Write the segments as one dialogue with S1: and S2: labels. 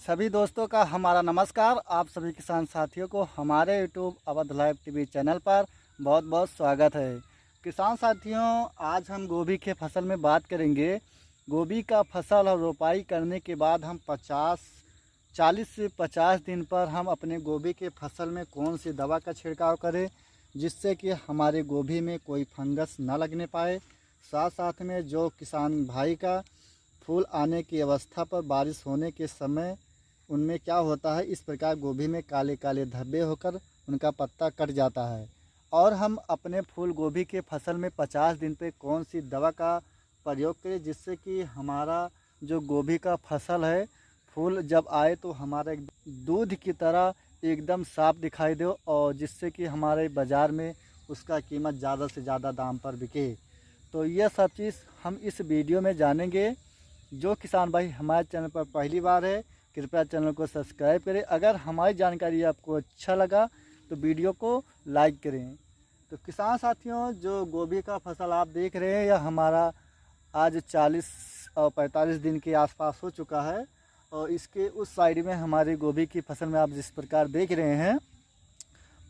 S1: सभी दोस्तों का हमारा नमस्कार। आप सभी किसान साथियों को हमारे YouTube Awadh live TV channel पर बहुत बहुत स्वागत है। किसान साथियों, आज हम गोभी के फसल में बात करेंगे। गोभी का फसल और रोपाई करने के बाद हम 40 से 50 दिन पर हम अपने गोभी के फसल में कौन सी दवा का छिड़काव करें जिससे कि हमारे गोभी में कोई फंगस न लगने पाए। साथ साथ में जो किसान भाई का फूल आने की अवस्था पर बारिश होने के समय उनमें क्या होता है, इस प्रकार गोभी में काले काले धब्बे होकर उनका पत्ता कट जाता है। और हम अपने फूल गोभी के फसल में 50 दिन पे कौन सी दवा का प्रयोग करें जिससे कि हमारा जो गोभी का फसल है, फूल जब आए तो हमारा दूध की तरह एकदम साफ दिखाई दे और जिससे कि हमारे बाज़ार में उसका कीमत ज़्यादा से ज़्यादा दाम पर बिके। तो यह सब चीज़ हम इस वीडियो में जानेंगे। जो किसान भाई हमारे चैनल पर पहली बार है, कृपया चैनल को सब्सक्राइब करें। अगर हमारी जानकारी आपको अच्छा लगा तो वीडियो को लाइक करें। तो किसान साथियों, जो गोभी का फसल आप देख रहे हैं, यह हमारा आज 40 और 45 दिन के आसपास हो चुका है। और इसके उस साइड में हमारी गोभी की फसल में आप जिस प्रकार देख रहे हैं,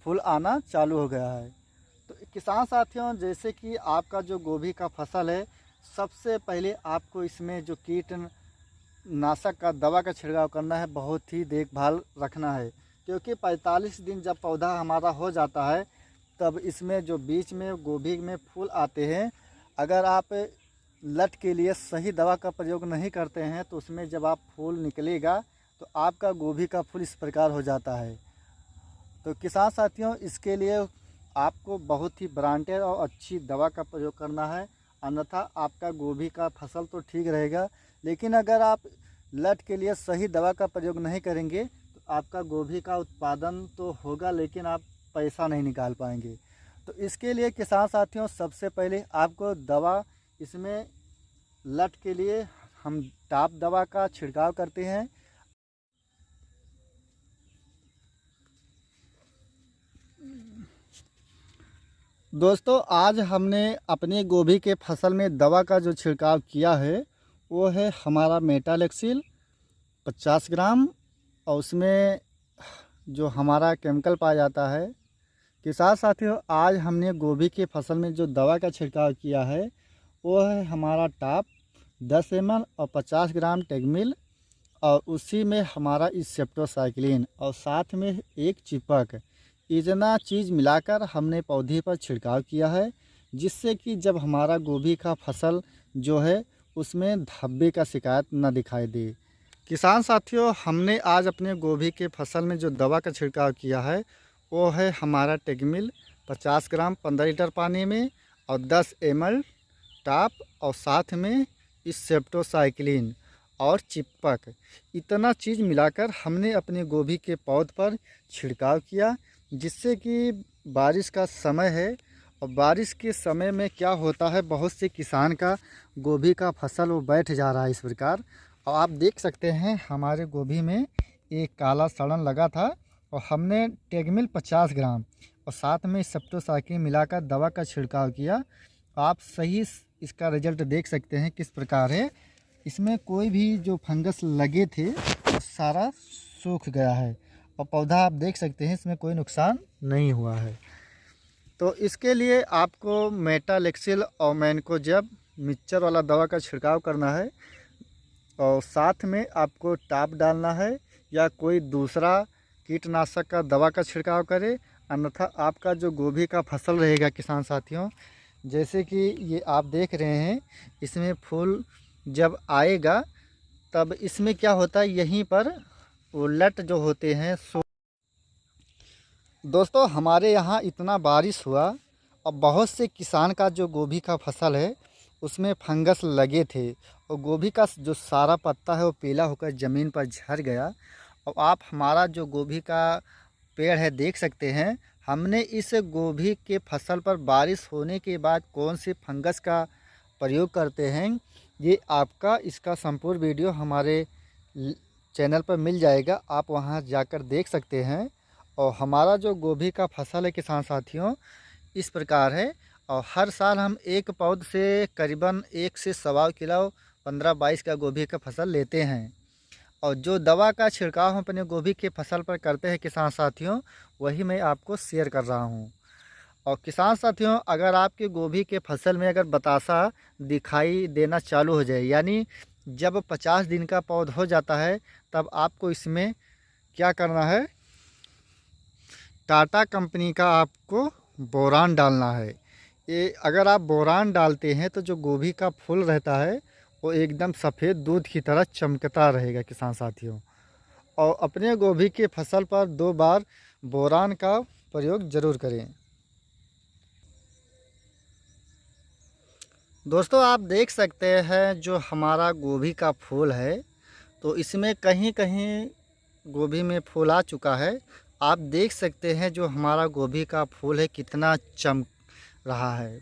S1: फूल आना चालू हो गया है। तो किसान साथियों, जैसे कि आपका जो गोभी का फसल है, सबसे पहले आपको इसमें जो कीटनाशक का दवा का छिड़काव करना है, बहुत ही देखभाल रखना है। क्योंकि 45 दिन जब पौधा हमारा हो जाता है तब इसमें जो बीच में गोभी में फूल आते हैं, अगर आप लट के लिए सही दवा का प्रयोग नहीं करते हैं तो उसमें जब आप फूल निकलेगा तो आपका गोभी का फूल इस प्रकार हो जाता है। तो किसान साथियों, इसके लिए आपको बहुत ही ब्रांडेड और अच्छी दवा का प्रयोग करना है, अन्यथा आपका गोभी का फसल तो ठीक रहेगा, लेकिन अगर आप लट के लिए सही दवा का प्रयोग नहीं करेंगे तो आपका गोभी का उत्पादन तो होगा लेकिन आप पैसा नहीं निकाल पाएंगे। तो इसके लिए किसान साथियों, सबसे पहले आपको दवा इसमें लट के लिए हम टाप दवा का छिड़काव करते हैं। दोस्तों, आज हमने अपने गोभी के फसल में दवा का जो छिड़काव किया है वो है हमारा मेटालेक्सिल 50 ग्राम, और उसमें जो हमारा केमिकल पाया जाता है। किसान साथियों, आज हमने गोभी के फसल में जो दवा का छिड़काव किया है वो है हमारा टाप 10 ml और 50 ग्राम टेगमिल, और उसी में हमारा सेप्टोसाइक्लिन और साथ में एक चिपक, इतना चीज़ मिलाकर हमने पौधे पर छिड़काव किया है जिससे कि जब हमारा गोभी का फसल जो है उसमें धब्बे का शिकायत न दिखाई दे। किसान साथियों, हमने आज अपने गोभी के फसल में जो दवा का छिड़काव किया है वो है हमारा टेगमिल 50 ग्राम 15 लीटर पानी में और 10 ml टाप, और साथ में सेप्टोसाइक्लिन और चिपक, इतना चीज़ मिलाकर हमने अपने गोभी के पौध पर छिड़काव किया। जिससे कि बारिश का समय है और बारिश के समय में क्या होता है, बहुत से किसान का गोभी का फसल वो बैठ जा रहा है इस प्रकार। और आप देख सकते हैं हमारे गोभी में एक काला सड़न लगा था और हमने टेगमिल 50 ग्राम और साथ में सेप्टोसाइक्लिन मिलाकर दवा का छिड़काव किया। आप सही इसका रिजल्ट देख सकते हैं किस प्रकार है। इसमें कोई भी जो फंगस लगे थे वो सारा सूख गया है और पौधा आप देख सकते हैं इसमें कोई नुकसान नहीं हुआ है। तो इसके लिए आपको मेटालेक्सिल और मैनकोजेब मिक्सचर वाला दवा का छिड़काव करना है और साथ में आपको टाप डालना है या कोई दूसरा कीटनाशक का दवा का छिड़काव करें, अन्यथा आपका जो गोभी का फसल रहेगा किसान साथियों, जैसे कि ये आप देख रहे हैं, इसमें फूल जब आएगा तब इसमें क्या होता है, यहीं पर वो लट जो होते हैं दोस्तों, हमारे यहाँ इतना बारिश हुआ और बहुत से किसान का जो गोभी का फसल है उसमें फंगस लगे थे और गोभी का जो सारा पत्ता है वो पीला होकर ज़मीन पर झड़ गया। और आप हमारा जो गोभी का पेड़ है देख सकते हैं, हमने इस गोभी के फसल पर बारिश होने के बाद कौन से फंगस का प्रयोग करते हैं, ये आपका इसका संपूर्ण वीडियो हमारे चैनल पर मिल जाएगा, आप वहां जाकर देख सकते हैं। और हमारा जो गोभी का फसल है किसान साथियों इस प्रकार है, और हर साल हम एक पौध से करीबन 1 से 1.25 किलो 15-22 का गोभी का फसल लेते हैं। और जो दवा का छिड़काव हम अपने गोभी के फसल पर करते हैं किसान साथियों, वही मैं आपको शेयर कर रहा हूँ। और किसान साथियों, अगर आपके गोभी के फसल में अगर बतासा दिखाई देना चालू हो जाए, यानी जब 50 दिन का पौधा हो जाता है, तब आपको इसमें क्या करना है, टाटा कंपनी का आपको बोरान डालना है। ये अगर आप बोरान डालते हैं तो जो गोभी का फूल रहता है वो एकदम सफ़ेद दूध की तरह चमकता रहेगा किसान साथियों। और अपने गोभी के फसल पर 2 बार बोरान का प्रयोग ज़रूर करें। दोस्तों, आप देख सकते हैं जो हमारा गोभी का फूल है, तो इसमें कहीं कहीं गोभी में फूल आ चुका है। आप देख सकते हैं जो हमारा गोभी का फूल है कितना चमक रहा है।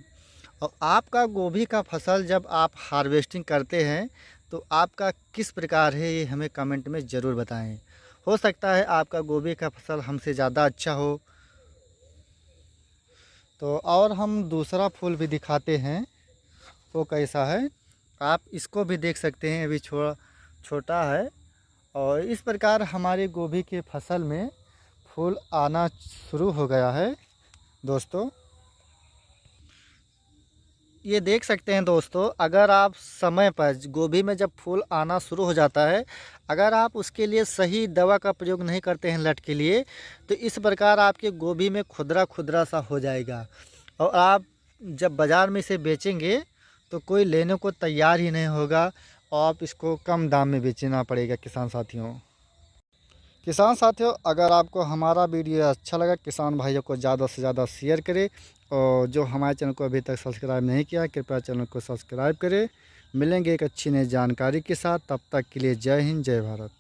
S1: और आपका गोभी का फसल जब आप हार्वेस्टिंग करते हैं तो आपका किस प्रकार है, ये हमें कमेंट में ज़रूर बताएं। हो सकता है आपका गोभी का फसल हमसे ज़्यादा अच्छा हो। तो और हम दूसरा फूल भी दिखाते हैं, वो कैसा है, आप इसको भी देख सकते हैं। अभी छोटा है। और इस प्रकार हमारे गोभी के फसल में फूल आना शुरू हो गया है। दोस्तों, ये देख सकते हैं दोस्तों, अगर आप समय पर गोभी में जब फूल आना शुरू हो जाता है, अगर आप उसके लिए सही दवा का प्रयोग नहीं करते हैं लट के लिए, तो इस प्रकार आपके गोभी में खुदरा खुदरा सा हो जाएगा। और आप जब बाज़ार में इसे बेचेंगे तो कोई लेने को तैयार ही नहीं होगा, और आप इसको कम दाम में बेचना पड़ेगा किसान साथियों। अगर आपको हमारा वीडियो अच्छा लगा, किसान भाइयों को ज़्यादा से ज़्यादा शेयर करें। और जो हमारे चैनल को अभी तक सब्सक्राइब नहीं किया, कृपया चैनल को सब्सक्राइब करें। मिलेंगे एक अच्छी नई जानकारी के साथ, तब तक के लिए जय हिंद, जय भारत।